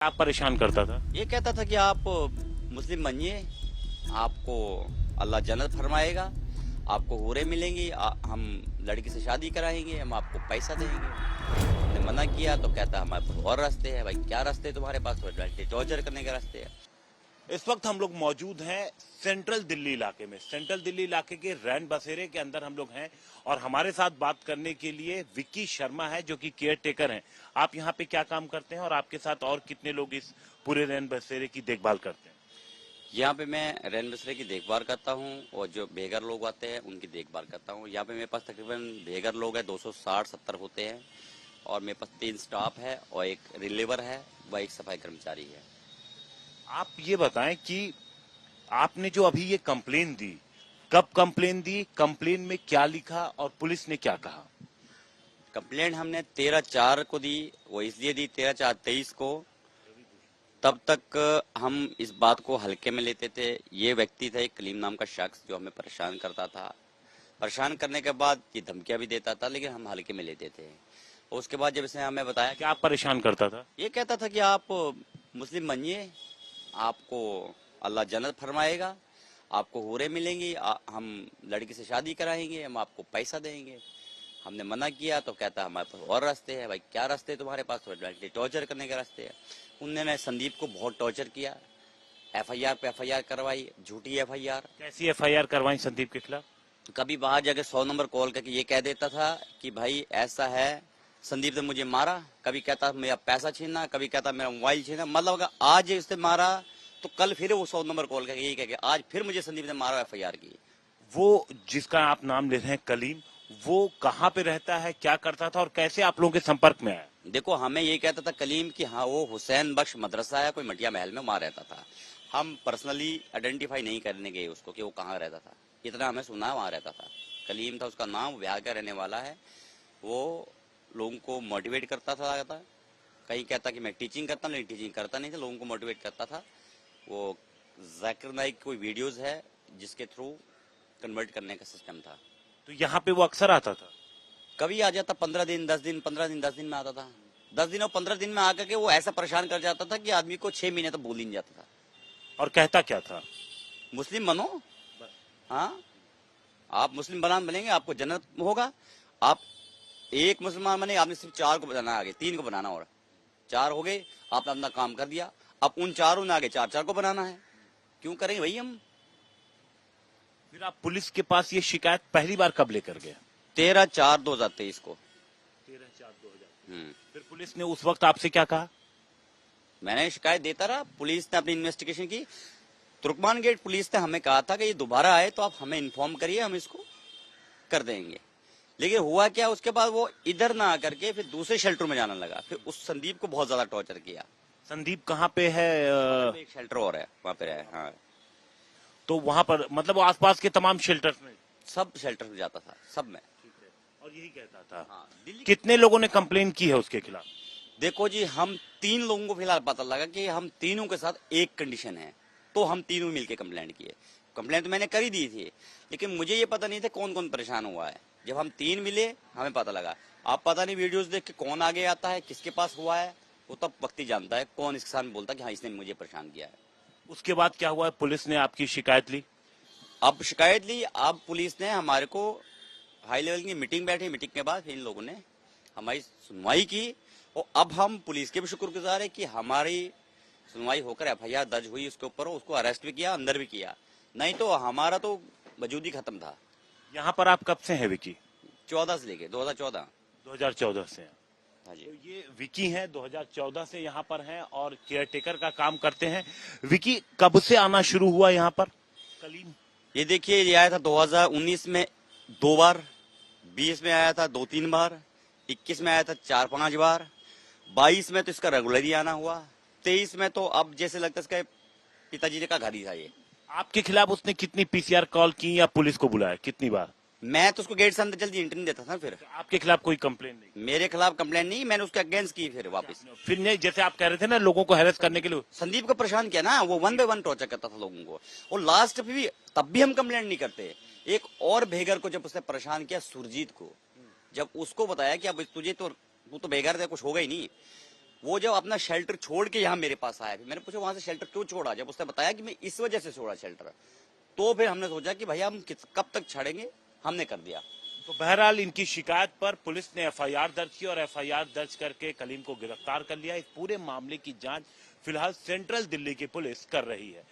आप परेशान करता था? ये कहता था कि आप मुस्लिम बनिए, आपको अल्लाह जन्नत फरमाएगा, आपको हूरें मिलेंगी, हम लड़की से शादी कराएंगे, हम आपको पैसा देंगे। हमने मना किया तो कहता हमारे पास और रास्ते हैं। भाई क्या रास्ते तुम्हारे पास? तो टॉर्चर करने के रास्ते हैं। इस वक्त हम लोग मौजूद हैं सेंट्रल दिल्ली इलाके में। सेंट्रल दिल्ली इलाके के रैन बसेरे के अंदर हम लोग हैं और हमारे साथ बात करने के लिए विक्की शर्मा है जो कि केयर टेकर हैं। आप यहाँ पे क्या काम करते हैं और आपके साथ और कितने लोग इस पूरे रैन बसेरे की देखभाल करते हैं? यहाँ पे मैं रैन बसेरे की देखभाल करता हूँ और जो बेघर लोग आते हैं उनकी देखभाल करता हूँ। यहाँ पे मेरे पास तकरीबन बेघर लोग हैं 260-70 होते हैं और मेरे पास 3 स्टाफ है और एक रिलीवर है व एक सफाई कर्मचारी है। आप ये बताएं कि आपने जो अभी ये कंप्लेन दी, कब कंप्लेन दी, कंप्लेन में क्या लिखा और पुलिस ने क्या कहा? कंप्लेंट हमने 13/4 को दी। वो इसलिए दी 13/4/23 को। तब तक हम इस बात को हल्के में लेते थे। ये व्यक्ति था एक कलीम नाम का शख्स जो हमें परेशान करता था। परेशान करने के बाद ये धमकियां भी देता था, लेकिन हम हल्के में लेते थे। और उसके बाद जब इसने हमें बताया क्या आप परेशान करता था? ये कहता था कि आप मुस्लिम बनिए, आपको अल्लाह जन्नत फरमाएगा, आपको हूरें मिलेंगी, हम लड़की से शादी कराएंगे, हम आपको पैसा देंगे। हमने मना किया तो कहता हमारे पास और रास्ते हैं। भाई क्या रास्ते तुम्हारे पास? तो टॉर्चर करने के रास्ते हैं। उन्होंने संदीप को बहुत टॉर्चर किया, एफआईआर पे एफआईआर करवाई, झूठी एफआईआर। कैसी एफआईआर करवाई संदीप के खिलाफ? कभी बाहर जाके 100 नंबर कॉल करके ये कह देता था कि भाई ऐसा है, संदीप ने मुझे मारा। कभी कहता मेरा पैसा छीनना, कभी कहता मेरा मोबाइल छीना। मतलब अगर आज इसने मारा तो कल फिर वो 100 नंबर कॉल करके यही कह के आज फिर मुझे संदीप ने मारा, एफआईआर की। वो जिसका आप नाम ले रहे हैं कलीम, वो कहाँ पे रहता है, क्या करता था और कैसे आप लोगों के संपर्क में आया? देखो हमें ये कहता था कलीम कि हाँ वो हुसैन बख्श मदरसा है कोई मटिया महल में, वहां रहता था। हम पर्सनली आइडेंटिफाई नहीं करने गए उसको कि वो कहाँ रहता था। इतना हमें सुना वहां रहता था। कलीम था उसका नाम, बिहार का रहने वाला है। वो लोगों को मोटिवेट करता था। कहीं कहता कि मैं टीचिंग करता हूँ, लेकिन टीचिंग करता नहीं था, लोगों को मोटिवेट करता था। वो जाकिर नाइक कोई वीडियोस है जिसके थ्रू कन्वर्ट करने का सिस्टम था। तो यहाँ पे वो अक्सर आता था? कभी आ जाता 15 दिन 10 दिन, 15 दिन 10 दिन में आता था। 10 दिन और 15 दिन में आकर के वो ऐसा परेशान कर जाता था कि आदमी को 6 महीने तक भूल ही नहीं जाता था। और कहता क्या था? मुस्लिम बनो, हाँ आप मुस्लिम बनेंगे, आपको जन्नत होगा। आप एक मुसलमान बने, आपने सिर्फ 4 को बनाना, आगे 3 को बनाना, और 4 हो गए, आपने अपना काम कर दिया। अब उन 4 ने आगे 4 को बनाना है। क्यों करेंगे भाई हम? फिर आप पुलिस के पास ये शिकायत पहली बार कब लेकर गए? 13/4/2023 को। 13/4/2023। फिर पुलिस ने उस वक्त आपसे क्या कहा? मैंने शिकायत देता रहा, पुलिस ने अपनी इन्वेस्टिगेशन की। तुर्कमान गेट पुलिस ने हमें कहा था कि ये दोबारा आए तो आप हमें इन्फॉर्म करिए, हम इसको कर देंगे। लेकिन हुआ क्या, उसके बाद वो इधर ना आकर के फिर दूसरे शेल्टर में जाने लगा। फिर उस संदीप को बहुत ज्यादा टॉर्चर किया। संदीप कहाँ पे है? एक शेल्टर और है वहाँ पे रहे, हाँ। तो वहां पर मतलब वो आसपास के तमाम शेल्टर्स में? सब शेल्टर में जाता था, सब में। और यही कहता था? हाँ, दिल्ली। कितने लोगों ने कंप्लेन की है उसके खिलाफ? देखो जी, हम 3 लोगों को फिलहाल पता लगा कि हम तीनों के साथ एक कंडीशन है, तो हम तीनों मिलकर कंप्लेंट किए। कंप्लेंट तो मैंने कर ही दी थी, लेकिन मुझे ये पता नहीं था कौन कौन परेशान हुआ है। जब हम 3 मिले हमें पता लगा। आप पता नहीं वीडियोस देख के कौन आगे आता है, किसके पास हुआ है, वो तब वक्त ही जानता है कौन इसके सामने बोलता कि हाँ इसने मुझे परेशान किया है। उसके बाद क्या हुआ? पुलिस ने आपकी शिकायत ली? अब शिकायत ली, अब पुलिस ने हमारे को हाई लेवल की मीटिंग बैठी। मीटिंग के बाद फिर इन लोगों ने हमारी सुनवाई की और अब हम पुलिस के भी शुक्रगुजार है कि हमारी सुनवाई होकर एफआईआर दर्ज हुई उसके ऊपर, उसको अरेस्ट भी किया, अंदर भी किया। नहीं तो हमारा तो वजूद ही खत्म था। यहाँ पर आप कब से हैं विकी? 14 से लेके 2014। 2014 से हैं। हाँ जी। तो ये विकी हैं, 2014 से यहाँ पर हैं और केयरटेकर का काम करते हैं। विकी, कब से आना शुरू हुआ यहाँ पर कलीम? ये देखिए, ये आया था 2019 में 2 बार, 20 में आया था 2-3 बार, 21 में आया था 4-5 बार, 22 में तो इसका रेगुलर ही आना हुआ, 23 में तो अब जैसे लगता है इसका पिताजी का घर ही था ये। आपके खिलाफ उसने कितनी पीसीआर कॉल की या पुलिस को बुलाया, कितनी बार? मैं तो उसको गेट से अंदर जल्दी एंट्री नहीं देता था। फिर आपके खिलाफ कोई कंप्लेन नहीं? मेरे खिलाफ कंप्लेन नहीं, मैंने उसके अगेंस्ट की फिर वापस। फिर नहीं, जैसे आप कह रहे थे ना लोगों को हैरेस करने के लिए? संदीप को परेशान किया ना, वो 1 बाय 1 टॉर्चर करता था लोगों को। और लास्ट पे भी तब भी हम कंप्लेंट नहीं करते। एक और बेघर को जब उसने परेशान किया, सुरजीत को, जब उसको बताया कि अब तुझे तो तू तो बेघर थे, कुछ होगा ही नहीं, वो जब अपना शेल्टर छोड़ के यहाँ मेरे पास आया, फिर मैंने पूछा वहां से शेल्टर क्यों छोड़ा, जब उसने बताया कि मैं इस वजह से छोड़ा शेल्टर, तो फिर हमने सोचा कि भैया हम कब तक छड़ेंगे, हमने कर दिया। तो बहरहाल इनकी शिकायत पर पुलिस ने एफआईआर दर्ज की और एफआईआर दर्ज करके कलीम को गिरफ्तार कर लिया। इस पूरे मामले की जांच फिलहाल सेंट्रल दिल्ली की पुलिस कर रही है।